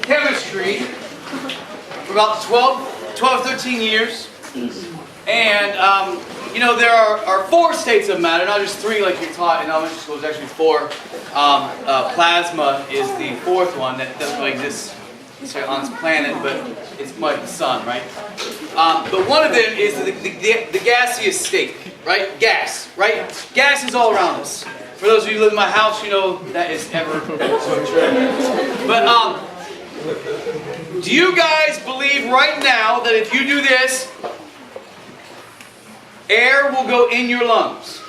chemistry for about 12, 13 years. And, you know, there are 4 states of matter, not just 3 like you're taught in elementary school. There's actually 4. Plasma is the 4th one that doesn't really exist on this planet, but it's like the sun, right? But one of them is the gaseous state, right? Gas, right? Gas is all around us. For those of you who live in my house, you know that is ever so true. But do you guys believe right now that if you do this, air will go in your lungs?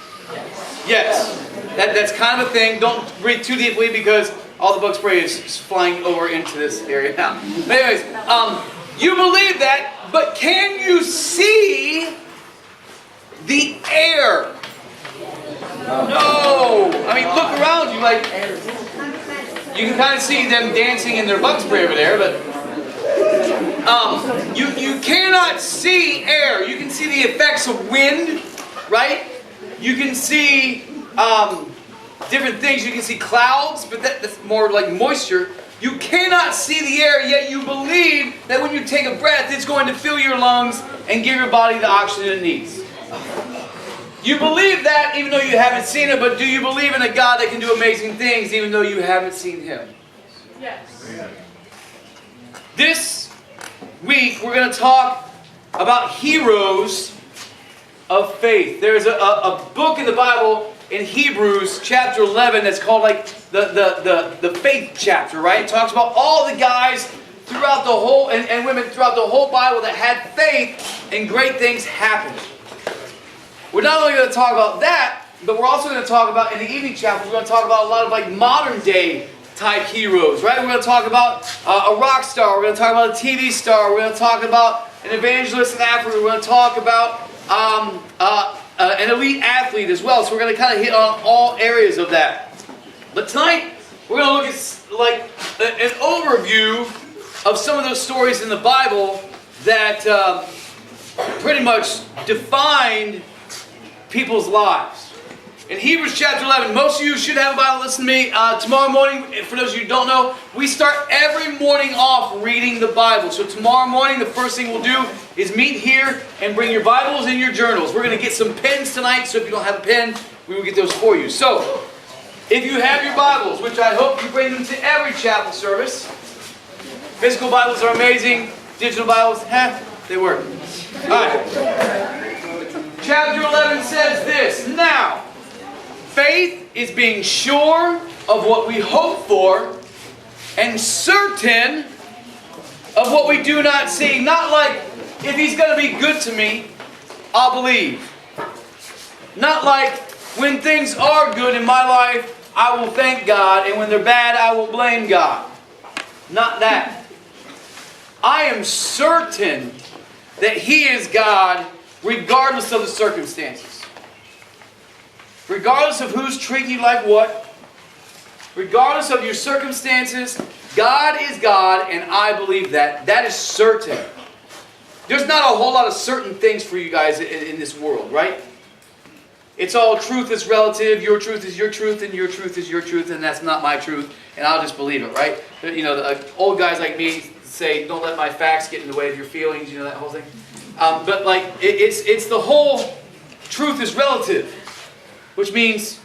Yes. That's kind of a thing. Don't read too deeply because all the bug spray is flying over into this area now. But anyways, you believe that, but can you see the air? No. I mean, look around you. Like, you can kind of see them dancing in their bug spray over there, but you cannot see air. You can see the effects of wind, right? You can see different things. You can see clouds, but that's more like moisture. You cannot see the air, yet you believe that when you take a breath, it's going to fill your lungs and give your body the oxygen it needs. You believe that even though you haven't seen it, but do you believe in a God that can do amazing things even though you haven't seen Him? Yes. This week we're going to talk about heroes of faith. There's a book in the Bible in Hebrews chapter 11 that's called like the faith chapter, right? It talks about all the guys throughout the whole and women throughout the whole Bible that had faith and great things happened. We're not only going to talk about that, but we're also going to talk about in the evening chapter, we're going to talk about a lot of like modern day type heroes, right? We're going to talk about a rock star, we're going to talk about a TV star, we're going to talk about an evangelist in Africa, we're going to talk about an elite athlete as well. So we're going to kind of hit on all areas of that. But tonight, we're going to look at like an overview of some of those stories in the Bible that pretty much defined people's lives. In Hebrews chapter 11, most of you should have a Bible. Listen to me. Tomorrow morning, for those of you who don't know, we start every morning off reading the Bible. So tomorrow morning, the first thing we'll do is meet here and bring your Bibles and your journals. We're going to get some pens tonight, so if you don't have a pen, we will get those for you. So, if you have your Bibles, which I hope you bring them to every chapel service. Physical Bibles are amazing. Digital Bibles, they work. All right. Chapter 11 says this, now, faith is being sure of what we hope for and certain of what we do not see. Not like, if He's going to be good to me, I'll believe. Not like, when things are good in my life, I will thank God, and when they're bad, I will blame God. Not that. I am certain that He is God regardless of the circumstances. Regardless of who's treating you like what. Regardless of your circumstances, God is God, and I believe that. That is certain. There's not a whole lot of certain things for you guys in this world, right? It's all truth is relative. Your truth is your truth, and your truth is your truth, and that's not my truth, and I'll just believe it, right? You know, the old guys like me say, don't let my facts get in the way of your feelings, you know, that whole thing. But like, it's the whole truth is relative, which means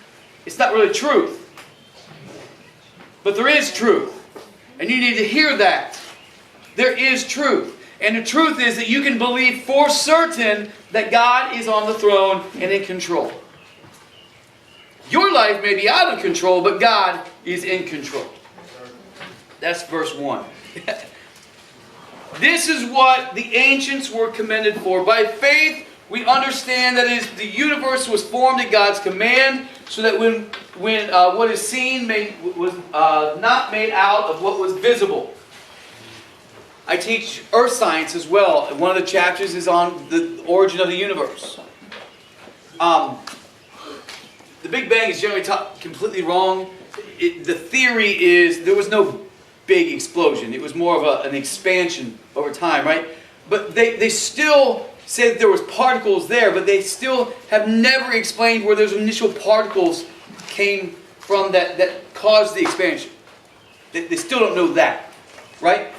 it's not really truth. But there is truth. And you need to hear that. There is truth. And the truth is that you can believe for certain that God is on the throne and in control. Your life may be out of control, but God is in control. That's verse 1. This is what the ancients were commended for. By faith, we understand that the universe was formed at God's command, so that when what is seen was not made out of what was visible. I teach earth science as well. One of the chapters is on the origin of the universe. The Big Bang is generally taught completely wrong. The theory is there was no big explosion. It was more of an expansion over time, right? But they still say that there was particles there, but they still have never explained where those initial particles came from that caused the expansion. They still don't know that, right?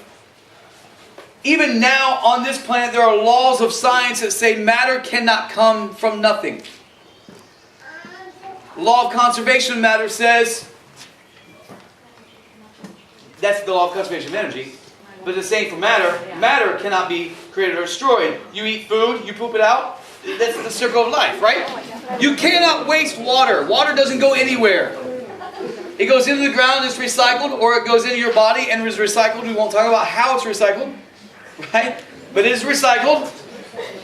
Even now on this planet, there are laws of science that say matter cannot come from nothing. The law of conservation of matter says, that's the law of conservation of energy, but the same for matter. Matter cannot be created or destroyed. You eat food, you poop it out. That's the circle of life, right? You cannot waste water. Water doesn't go anywhere. It goes into the ground and it's recycled, or it goes into your body and is recycled. We won't talk about how it's recycled, right? But it is recycled.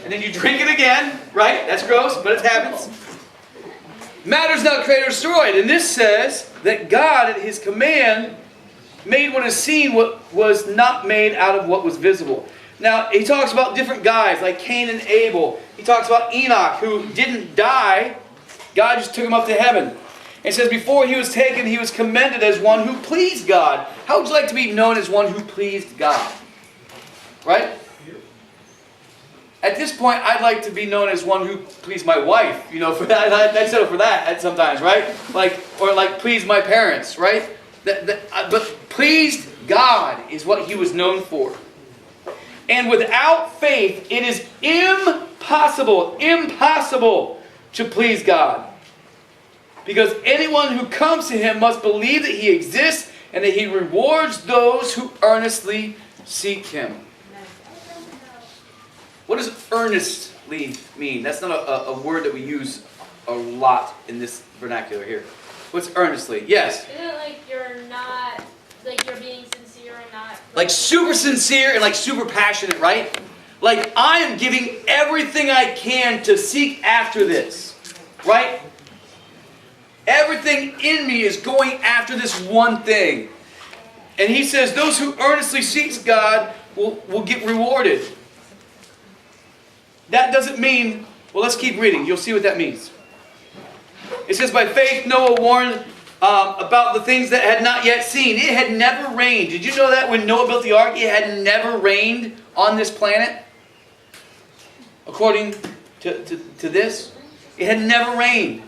And then you drink it again, right? That's gross, but it happens. Matter is not created or destroyed. And this says that God, at His command, made what is seen what was not made out of what was visible. Now, he talks about different guys like Cain and Abel. He talks about Enoch, who didn't die. God just took him up to heaven. It says before he was taken, he was commended as one who pleased God. How would you like to be known as one who pleased God? Right? At this point, I'd like to be known as one who pleased my wife. You know, for that, I'd settle for that sometimes, right? Or pleased my parents, right? But pleased God is what he was known for. And without faith, it is impossible to please God. Because anyone who comes to Him must believe that He exists and that He rewards those who earnestly seek Him. What does earnestly mean? That's not a word that we use a lot in this vernacular here. What's earnestly? Yes? Isn't it like you're not, like you're being sincere and not... Like super sincere and like super passionate, right? Like I am giving everything I can to seek after this, right? Everything in me is going after this one thing. And he says those who earnestly seek God will get rewarded. That doesn't mean, well, let's keep reading. You'll see what that means. It says, by faith Noah warned about the things that had not yet seen. It had never rained. Did you know that when Noah built the ark, it had never rained on this planet? According to this, it had never rained.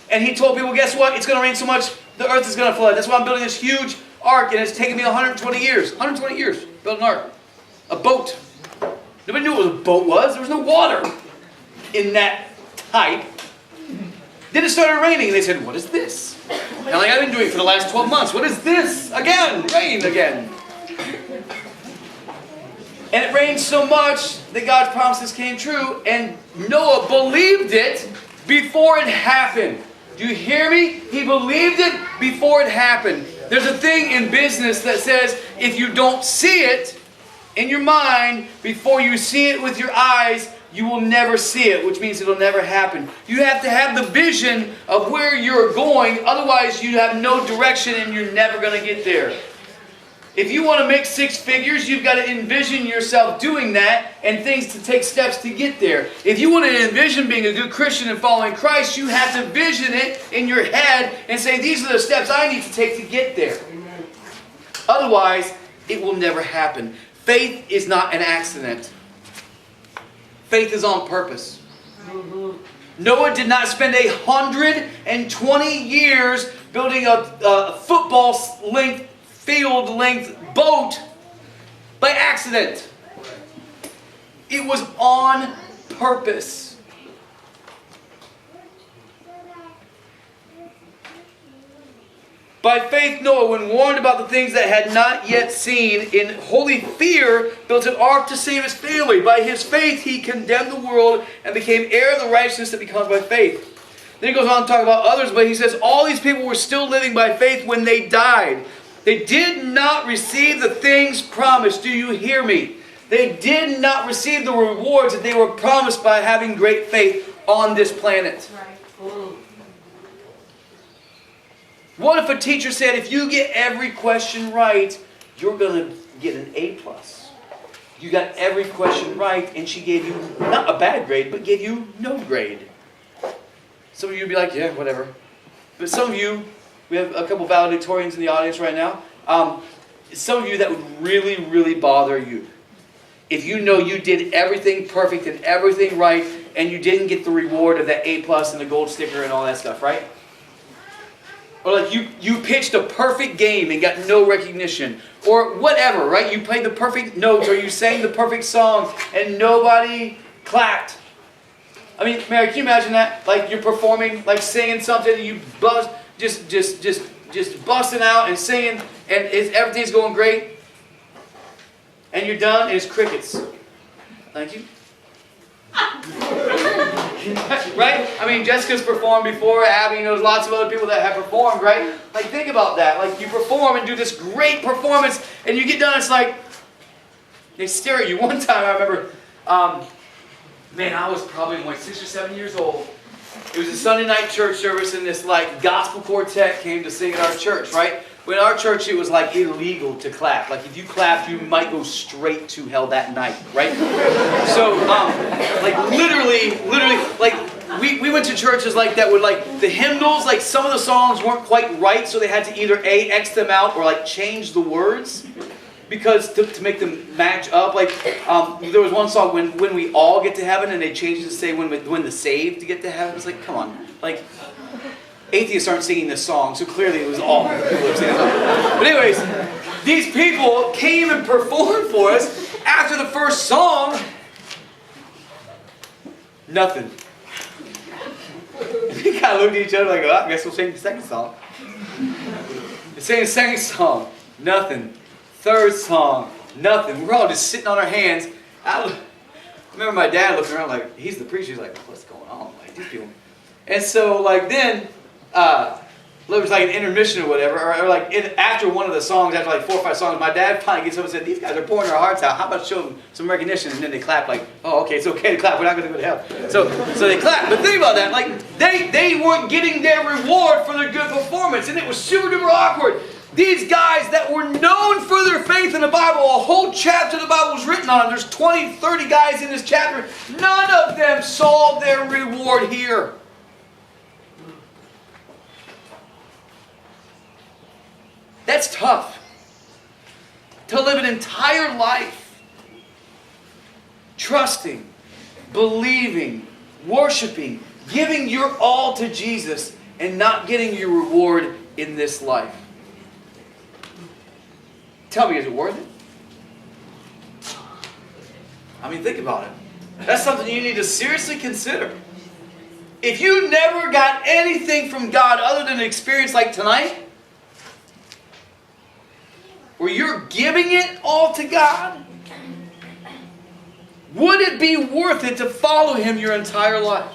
And he told people, guess what? It's going to rain so much, the earth is going to flood. That's why I'm building this huge ark, and it's taken me 120 years. 120 years to build an ark. A boat. Nobody knew what a boat was. There was no water in that type. Then it started raining, and they said, what is this? And I've been doing it for the last 12 months. What is this? Again, rain again. And it rained so much that God's promises came true, and Noah believed it before it happened. Do you hear me? He believed it before it happened. There's a thing in business that says if you don't see it in your mind before you see it with your eyes, you will never see it, which means it'll never happen. You have to have the vision of where you're going, otherwise you have no direction and you're never going to get there. If you want to make six figures, you've got to envision yourself doing that and things to take steps to get there. If you want to envision being a good Christian and following Christ, you have to vision it in your head and say, these are the steps I need to take to get there. Amen. Otherwise, it will never happen. Faith is not an accident. Faith is on purpose. Noah did not spend 120 years building a football-length, field-length boat by accident. It was on purpose. By faith Noah, when warned about the things that had not yet seen, in holy fear built an ark to save his family. By his faith he condemned the world and became heir of the righteousness that becomes by faith. Then he goes on to talk about others, but he says all these people were still living by faith when they died. They did not receive the things promised. Do you hear me? They did not receive the rewards that they were promised by having great faith on this planet. Right. What if a teacher said, if you get every question right, you're going to get an A+. You got every question right, and she gave you, not a bad grade, but gave you no grade. Some of you would be like, yeah, whatever. But some of you, we have a couple valedictorians in the audience right now. Some of you, that would really, really bother you. If you know you did everything perfect and everything right, and you didn't get the reward of that A+ and the gold sticker and all that stuff, right? Or like you pitched a perfect game and got no recognition. Or whatever, right? You played the perfect notes or you sang the perfect song and nobody clapped. I mean, Mary, can you imagine that? Like you're performing, like singing something, and you bust, just busting out and singing, and everything's going great. And you're done, and it's crickets. Thank you. Right? I mean, Jessica's performed before, Abby knows lots of other people that have performed, right? Like, think about that. Like, you perform and do this great performance, and you get done, it's like, they stare at you. One time, I remember, man, I was probably like 6 or 7 years old. It was a Sunday night church service, and this, like, gospel quartet came to sing at our church, right? When in our church, it was, like, illegal to clap. Like, if you clapped, you might go straight to hell that night, right? So, like, literally, like, we went to churches like that where, like, the hymnals, like, some of the songs weren't quite right, so they had to either A, X them out, or, like, change the words. Because to make them match up, like there was one song when we all get to heaven, and they changed it to say when the saved get to heaven. It's like, come on, like atheists aren't singing this song, so clearly it was all people who singing this song. But anyways, these people came and performed for us after the first song. Nothing. We kind of looked at each other like, oh, I guess we'll sing the second song. They sang the second song. Nothing. Third song, nothing. We're all just sitting on our hands. I remember my dad looking around like, he's the preacher. He's like, what's going on? Like, these people. And so, like, then, it was like an intermission or whatever, or like after one of the songs, after like 4 or 5 songs, my dad finally gets up and said, these guys are pouring their hearts out. How about show them some recognition? And then they clap like, oh, okay, it's okay to clap. We're not going to go to hell. So they clap. But think about that. Like, they weren't getting their reward for their good performance, and it was super duper awkward. These guys that were known for their faith in the Bible, a whole chapter of the Bible was written on them. There's 20, 30 guys in this chapter. None of them saw their reward here. That's tough. To live an entire life trusting, believing, worshiping, giving your all to Jesus, and not getting your reward in this life. Tell me, is it worth it? I mean, think about it. That's something you need to seriously consider. If you never got anything from God other than an experience like tonight, where you're giving it all to God, would it be worth it to follow Him your entire life?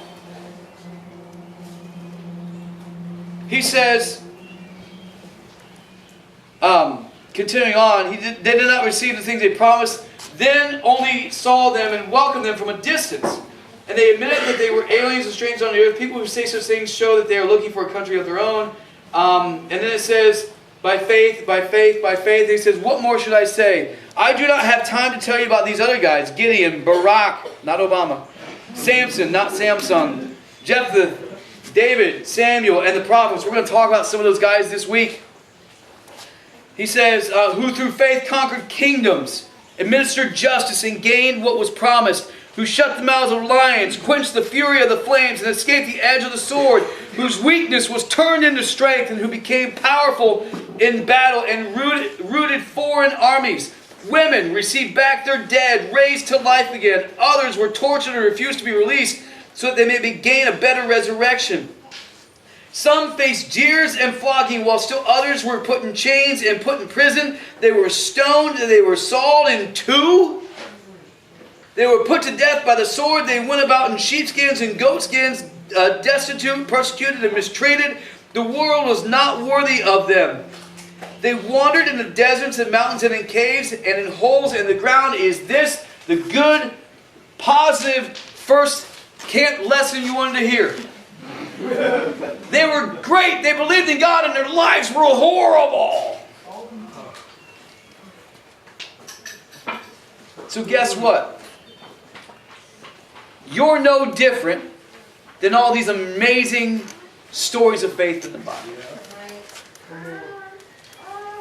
He says, continuing on, they did not receive the things they promised, then only saw them and welcomed them from a distance. And they admitted that they were aliens and strangers on the earth. People who say such things show that they are looking for a country of their own. And then it says, by faith, by faith, by faith. He says, what more should I say? I do not have time to tell you about these other guys. Gideon, Barak, not Obama. Samson, not Samsung. Jephthah, David, Samuel, and the prophets. We're going to talk about some of those guys this week. He says, who through faith conquered kingdoms, administered justice, and gained what was promised, who shut the mouths of lions, quenched the fury of the flames, and escaped the edge of the sword, whose weakness was turned into strength, and who became powerful in battle and routed foreign armies. Women received back their dead, raised to life again. Others were tortured and refused to be released, so that they may gain a better resurrection. Some faced jeers and flogging, while still others were put in chains and put in prison. They were stoned, and they were sawed in two. They were put to death by the sword. They went about in sheepskins and goatskins, destitute, persecuted, and mistreated. The world was not worthy of them. They wandered in the deserts and mountains and in caves and in holes in the ground. Is this the good, positive, first lesson you wanted to hear? They were great. They believed in God, and their lives were horrible. So guess what? You're no different than all these amazing stories of faith in the Bible.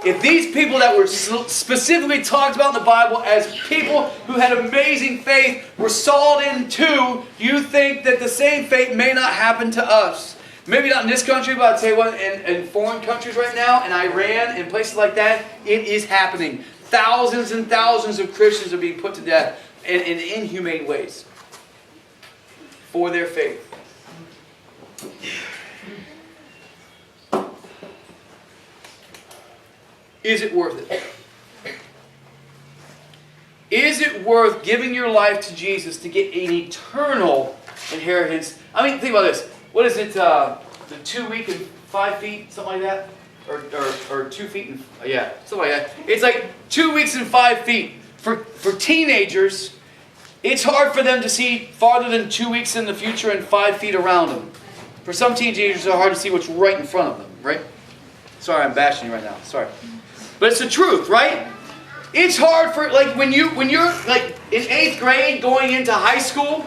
If these people that were specifically talked about in the Bible as people who had amazing faith were sawed in two, you think that the same fate may not happen to us. Maybe not in this country, but I'll tell you what, in foreign countries right now, in Iran, in places like that, it is happening. Thousands and thousands of Christians are being put to death in inhumane ways for their faith. Is it worth it? Is it worth giving your life to Jesus to get an eternal inheritance? I mean, think about this. What is it? The 2 week and 5 feet, something like that, or 2 feet and yeah, something like that. It's like 2 weeks and 5 feet for teenagers. It's hard for them to see farther than 2 weeks in the future and 5 feet around them. For some teenagers, it's hard to see what's right in front of them. Right? Sorry, I'm bashing you right now. Sorry, but it's the truth, right? It's hard for, like, when you're like in 8th grade going into high school.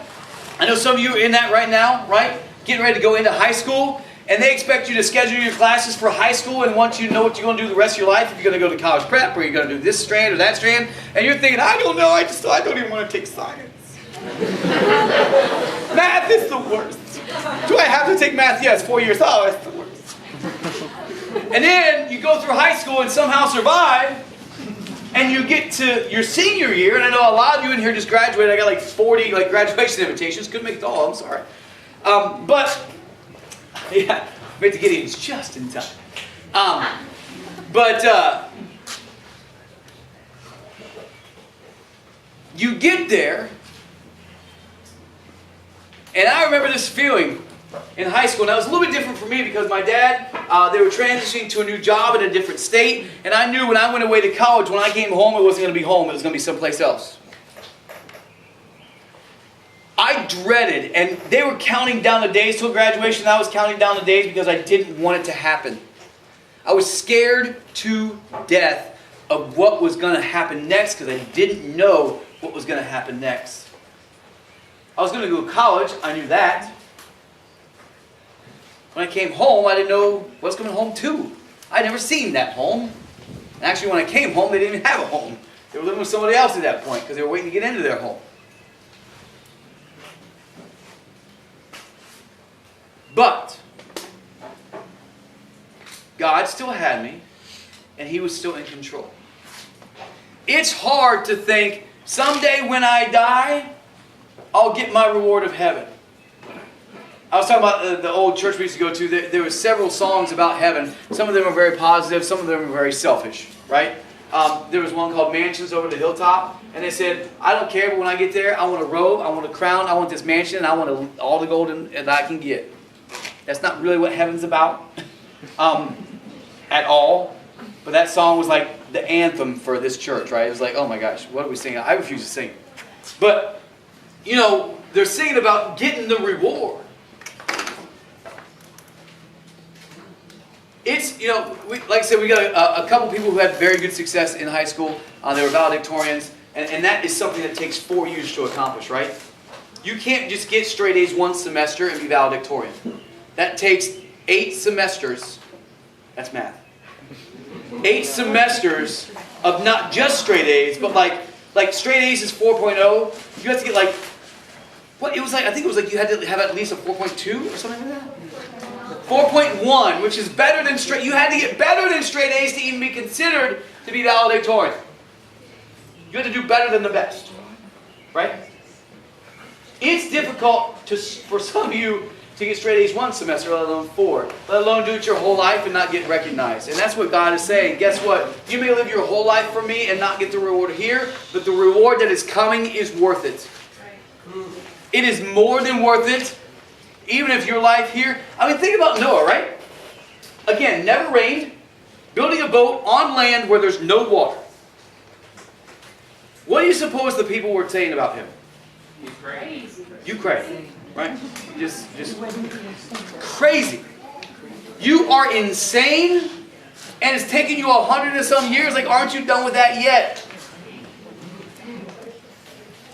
I know some of you are in that right now, right? Getting ready to go into high school, and they expect you to schedule your classes for high school and want you to know what you're going to do the rest of your life. If you're going to go to college prep, or you're going to do this strand or that strand, and you're thinking, I don't know, I don't even want to take science. Math is the worst. Do I have to take math? Yes, 4 years. Oh, it's the worst. And then you go through high school and somehow survive. And you get to your senior year, and I know a lot of you in here just graduated. I got like 40 graduation invitations. Couldn't make it all. I'm sorry. But yeah, made the Gideons just in time. You get there, and I remember this feeling in high school. Now, it was a little bit different for me because my dad, they were transitioning to a new job in a different state. And I knew when I went away to college, when I came home, it wasn't going to be home. It was going to be someplace else. I dreaded, and they were counting down the days till graduation. I was counting down the days because I didn't want it to happen. I was scared to death of what was going to happen next because I didn't know what was going to happen next. I was going to go to college. I knew that. When I came home, I didn't know what I was coming home to. I'd never seen that home. And actually, when I came home, they didn't even have a home. They were living with somebody else at that point because they were waiting to get into their home. But God still had me, and He was still in control. It's hard to think, someday when I die, I'll get my reward of heaven. I was talking about the old church we used to go to. There were several songs about heaven. Some of them are very positive. Some of them are very selfish, right? There was one called Mansions Over the Hilltop. And they said, I don't care, but when I get there, I want a robe, I want a crown, I want this mansion, and I want all the gold that I can get. That's not really what heaven's about at all. But that song was like the anthem for this church, right? It was like, oh my gosh, what are we singing? I refuse to sing. But, you know, they're singing about getting the reward. It's, you know, like I said, we got a couple people who had very good success in high school. They were valedictorians. And that is something that takes 4 years to accomplish, right? You can't just get straight A's one semester and be valedictorian. That takes 8 semesters. That's math. 8 semesters of not just straight A's, but like straight A's is 4.0. You have to get like, what it was like, I think it was like you had to have at least a 4.2 or something like that. 4.1, which is better than straight. You had to get better than straight A's to even be considered to be valedictorian. You had to do better than the best, right? It's difficult for some of you to get straight A's one semester, let alone 4. Let alone do it your whole life and not get recognized. And that's what God is saying. Guess what? You may live your whole life for me and not get the reward here, but the reward that is coming is worth it. It is more than worth it. Even if your life here, I mean, think about Noah, right? Again, never rained, building a boat on land where there's no water. What do you suppose the people were saying about him? He's crazy. You crazy, right? Just crazy. You are insane, and it's taken you 100 and some years. Like, aren't you done with that yet?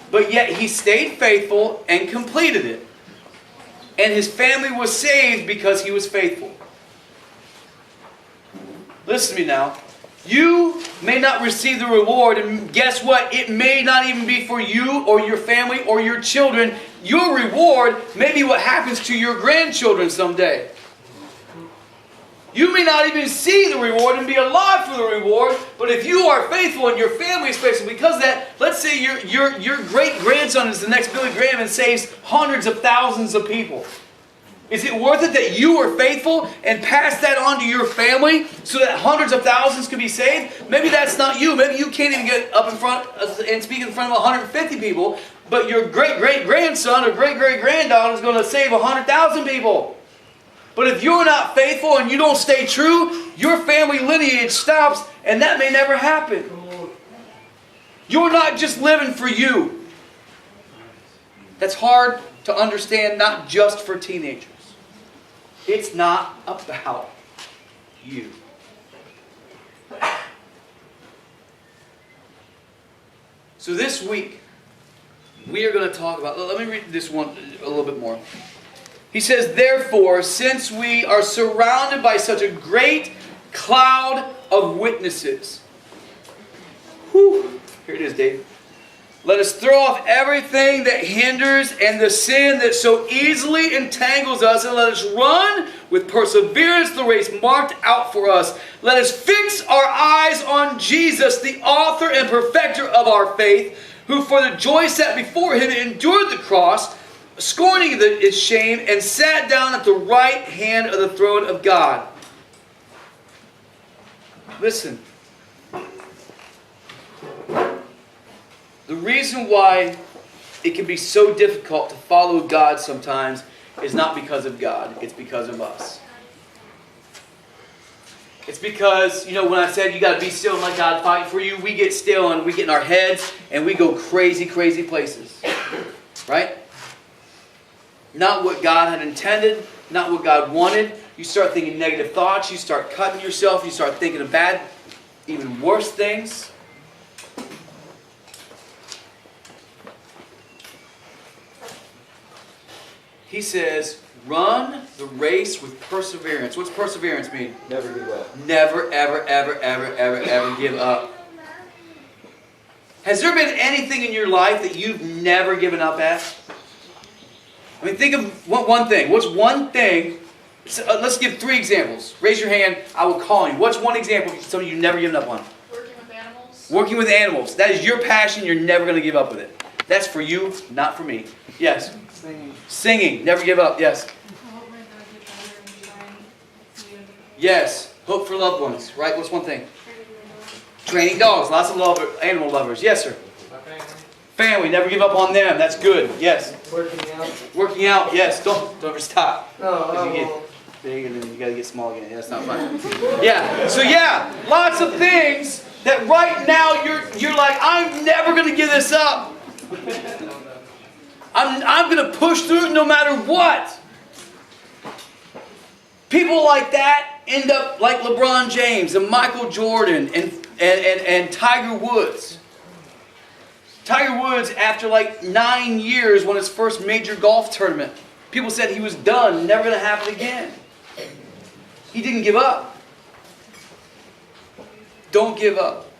But yet he stayed faithful and completed it. And his family was saved because he was faithful. Listen to me now. You may not receive the reward, and guess what? It may not even be for you or your family or your children. Your reward may be what happens to your grandchildren someday. You may not even see the reward and be alive for the reward, but if you are faithful and your family is faithful, because of that, let's say your great-grandson is the next Billy Graham and saves hundreds of thousands of people. Is it worth it that you are faithful and pass that on to your family so that hundreds of thousands could be saved? Maybe that's not you. Maybe you can't even get up in front and speak in front of 150 people, but your great-great-grandson or great-great-granddaughter is going to save 100,000 people. But if you're not faithful and you don't stay true, your family lineage stops, and that may never happen. You're not just living for you. That's hard to understand, not just for teenagers. It's not about you. So this week, we are going to talk about, let me read this one a little bit more. He says, therefore, since we are surrounded by such a great cloud of witnesses. Whew, here it is, Dave. Let us throw off everything that hinders and the sin that so easily entangles us, and let us run with perseverance the race marked out for us. Let us fix our eyes on Jesus, the author and perfecter of our faith, who for the joy set before him endured the cross, scorning its shame, and sat down at the right hand of the throne of God. Listen. The reason why it can be so difficult to follow God sometimes is not because of God. It's because of us. It's because, when I said you got to be still and let God fight for you, we get still and we get in our heads and we go crazy, crazy places. Right? Not what God had intended, not what God wanted. You start thinking negative thoughts. You start cutting yourself. You start thinking of bad, even worse things. He says, run the race with perseverance. What's perseverance mean? Never give up. Never, ever, ever, ever, ever, ever give up. Has there been anything in your life that you've never given up at? I mean, think of one thing. What's one thing? Let's give 3 examples. Raise your hand. I will call you. What's one example of something you've never given up on? Working with animals. Working with animals. That is your passion. You're never going to give up with it. That's for you, not for me. Yes. Singing. Never give up. Yes. Yes. Hope for loved ones. Right? What's one thing? Training dogs. Lots of animal lovers. Yes, sir. Family. Never give up on them. That's good. Yes. Working out. Working out. Yes. Don't ever stop. No, you get big and then you got to get small again. Yeah, that's not fun. Yeah. So lots of things that right now you're like, I'm never going to give this up. I'm going to push through it no matter what. People like that end up like LeBron James and Michael Jordan and Tiger Woods. Tiger Woods, after like 9 years, won his first major golf tournament. People said he was done, never going to happen again. He didn't give up. Don't give up.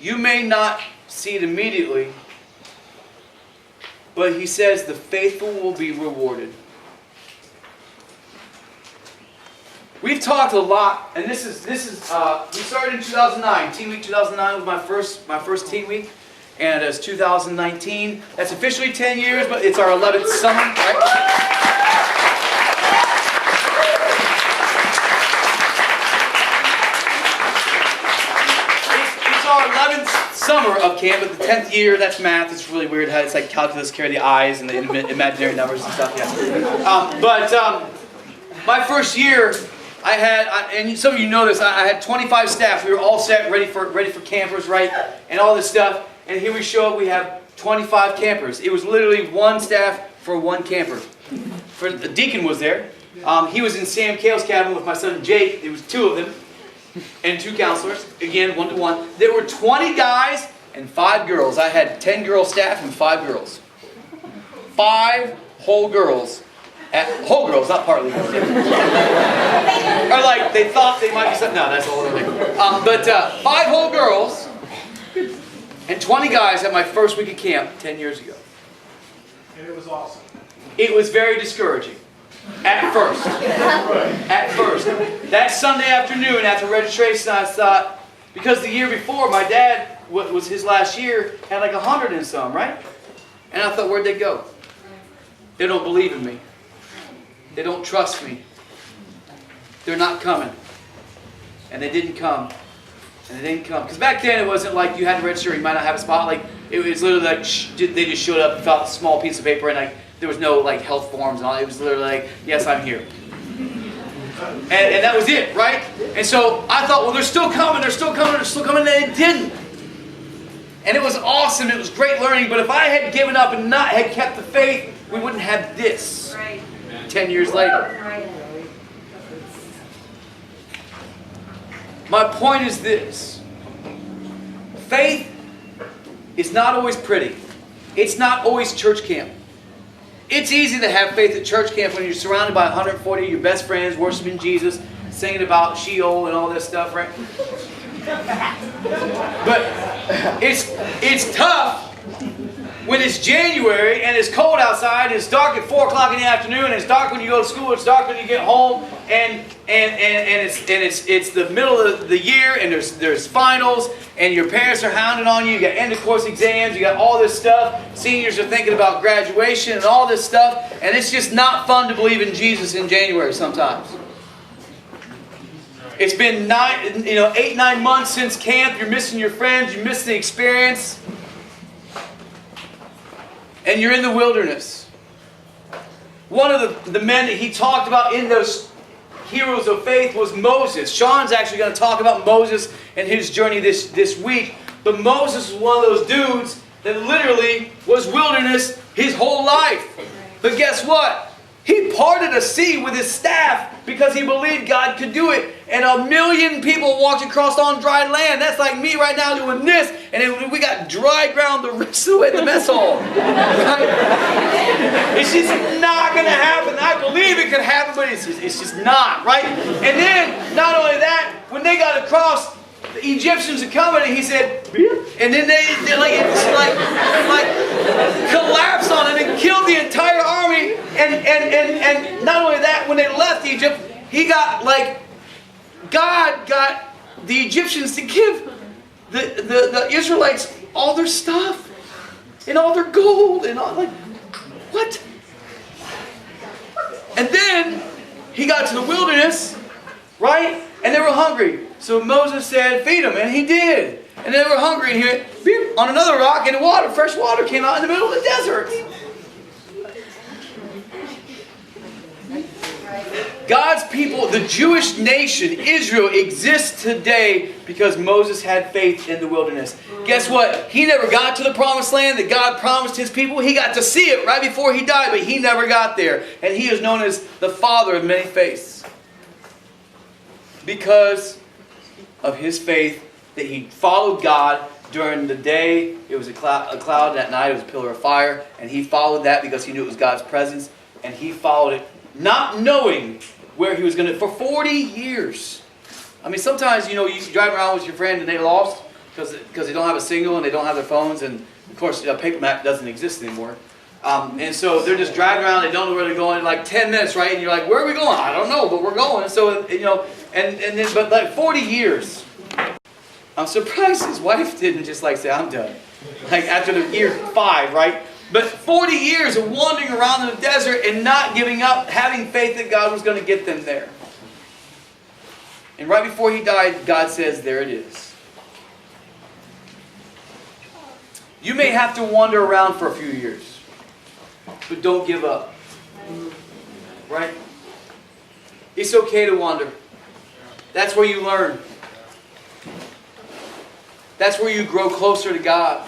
You may not see it immediately, but he says the faithful will be rewarded. We've talked a lot, and this is we started in 2009. Teen Week 2009 was my first Teen Week, and it's 2019. That's officially 10 years, but it's our 11th summer, right? Our 11th summer of camp, but the 10th year, that's math. It's really weird how it's like calculus, carry the eyes, and the imaginary numbers and stuff. Yeah. But my first year, I had, and some of you know this, I had 25 staff. We were all set, ready for campers, right, and all this stuff. And here we show up, we have 25 campers. It was literally one staff for one camper. The deacon was there. He was in Sam Kale's cabin with my son Jake. There was 2 of them. And 2 counselors, again, 1-to-1. There were 20 guys and 5 girls. I had 10 girl staff and 5 girls. 5 whole girls. Whole girls, not partly girls. Or like, they thought they might be something. No, that's a whole other thing. But 5 whole girls and 20 guys at my first week of camp 10 years ago. And it was awesome. It was very discouraging. At first. At first. That Sunday afternoon after registration, I thought, because the year before, my dad, what was his last year, had like 100 and some, right? And I thought, where'd they go? They don't believe in me. They don't trust me. They're not coming. And they didn't come. And they didn't come. Because back then it wasn't like you had to register, you might not have a spot. Like, it was literally like, they just showed up and filled out a small piece of paper, and like, there was no like health forms and all. It was literally like, yes, I'm here. And that was it, right? And so I thought, well, they're still coming, they're still coming, they're still coming, and it didn't. And it was awesome, it was great learning, but if I had given up and not had kept the faith, we wouldn't have this 10 years later. My point is this. Faith is not always pretty. It's not always church camp. It's easy to have faith at church camp when you're surrounded by 140 of your best friends worshiping Jesus, singing about Sheol and all this stuff, right? But it's tough when it's January and it's cold outside, it's dark at 4 o'clock in the afternoon, it's dark when you go to school, it's dark when you get home, and it's the middle of the year, and there's finals, and your parents are hounding on you, you got end of course exams, you got all this stuff, seniors are thinking about graduation and all this stuff, and it's just not fun to believe in Jesus in January sometimes. It's been 8, 9 months since camp, you're missing your friends, you miss the experience. And you're in the wilderness. One of the men that he talked about in those heroes of faith was Moses. Sean's actually going to talk about Moses and his journey this week. But Moses was one of those dudes that literally was wilderness his whole life. But guess what? He parted a sea with his staff because he believed God could do it. And 1 million people walked across on dry land. That's like me right now doing this. And we got dry ground the rest of the way in the mess hall. Right? It's just not going to happen. I believe it could happen, but it's just not. Right? And then, not only that, when they got across, the Egyptians are coming, and he said, and then they collapsed on him and killed the entire army. And not only that, when they left Egypt, God got the Egyptians to give the Israelites all their stuff and all their gold and all, like, what? And then he got to the wilderness, right? And they were hungry. So Moses said, feed them, and he did. And they were hungry, and he went, beep, on another rock, and the water, fresh water came out in the middle of the desert. God's people, the Jewish nation, Israel, exists today because Moses had faith in the wilderness. Guess what? He never got to the promised land that God promised his people. He got to see it right before he died, but he never got there. And he is known as the father of many faiths. Because of his faith that he followed God during the day. It was a cloud, and at night it was a pillar of fire. And he followed that because he knew it was God's presence. And he followed it not knowing where he was going to, for 40 years. I mean, sometimes, you drive around with your friend and they lost because they don't have a signal and they don't have their phones. And, of course, a paper map doesn't exist anymore. And so they're just driving around, they don't know where they're going in like 10 minutes, right? And you're like, where are we going? I don't know, but we're going. So, but like 40 years. I'm surprised his wife didn't just say, I'm done. Like after the year 5, right? But 40 years of wandering around in the desert and not giving up, having faith that God was going to get them there. And right before he died, God says, there it is. You may have to wander around for a few years, but don't give up. Right? It's okay to wander. That's where you learn. That's where you grow closer to God.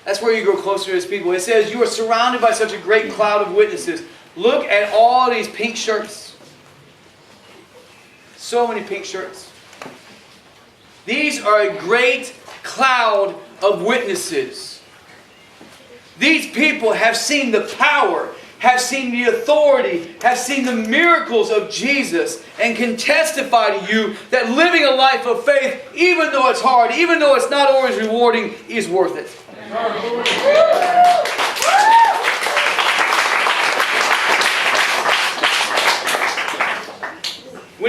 That's where you grow closer to his people. It says, you are surrounded by such a great cloud of witnesses. Look at all these pink shirts. So many pink shirts. These are a great cloud of witnesses. These people have seen the power, have seen the authority, have seen the miracles of Jesus, and can testify to you that living a life of faith, even though it's hard, even though it's not always rewarding, is worth it.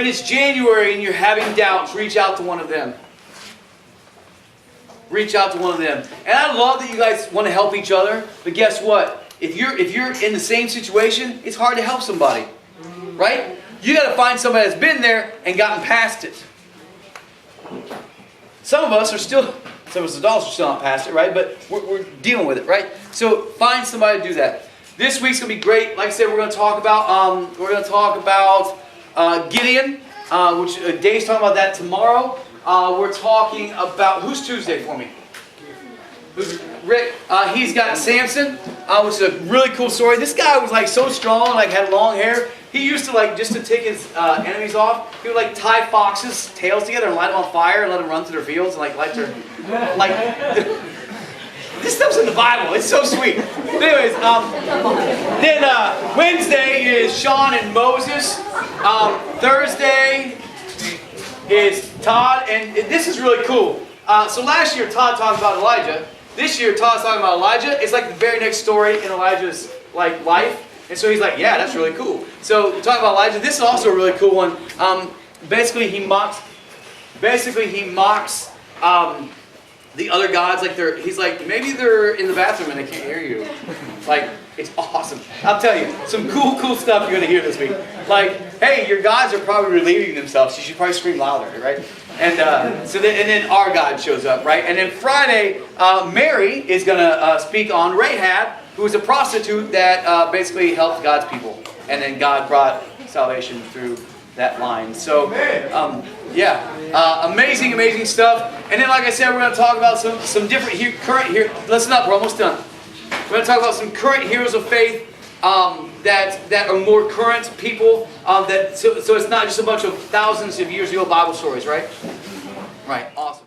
When it's January and you're having doubts, reach out to one of them. Reach out to one of them. And I love that you guys want to help each other, but guess what? If you're in the same situation, it's hard to help somebody. Right? You got to find somebody that's been there and gotten past it. Some of us adults are still not past it, right? But we're dealing with it, right? So find somebody to do that. This week's gonna be great. Like I said, we're gonna talk about Gideon, which Dave's talking about that tomorrow. We're talking about who's Tuesday for me? Who's Rick? He's got Samson, which is a really cool story. This guy was like so strong, like had long hair. He used to like just to take his enemies off. He would like tie foxes' tails together and light them on fire and let them run through their fields and like light their like. This stuff's in the Bible. It's so sweet. But anyways, then Wednesday is Sean and Moses. Thursday is Todd, and this is really cool. So last year Todd talked about Elijah. This year Todd's talking about Elijah. It's like the very next story in Elijah's like life. And so he's like, yeah, that's really cool. So we're talking about Elijah. This is also a really cool one. Basically he mocks the other gods. Like he's like, maybe they're in the bathroom and they can't hear you. Like, it's awesome. I'll tell you, some cool stuff you're going to hear this week. Like, hey, your gods are probably relieving themselves. You should probably scream louder, right? And then our God shows up, right? And then Friday, Mary is going to speak on Rahab, who was a prostitute that basically helped God's people. And then God brought salvation through that line. So, amazing stuff. And then, like I said, we're going to talk about some different listen up, we're almost done. We're going to talk about some current heroes of faith that are more current people. So it's not just a bunch of thousands of years ago Bible stories, right? Right, awesome.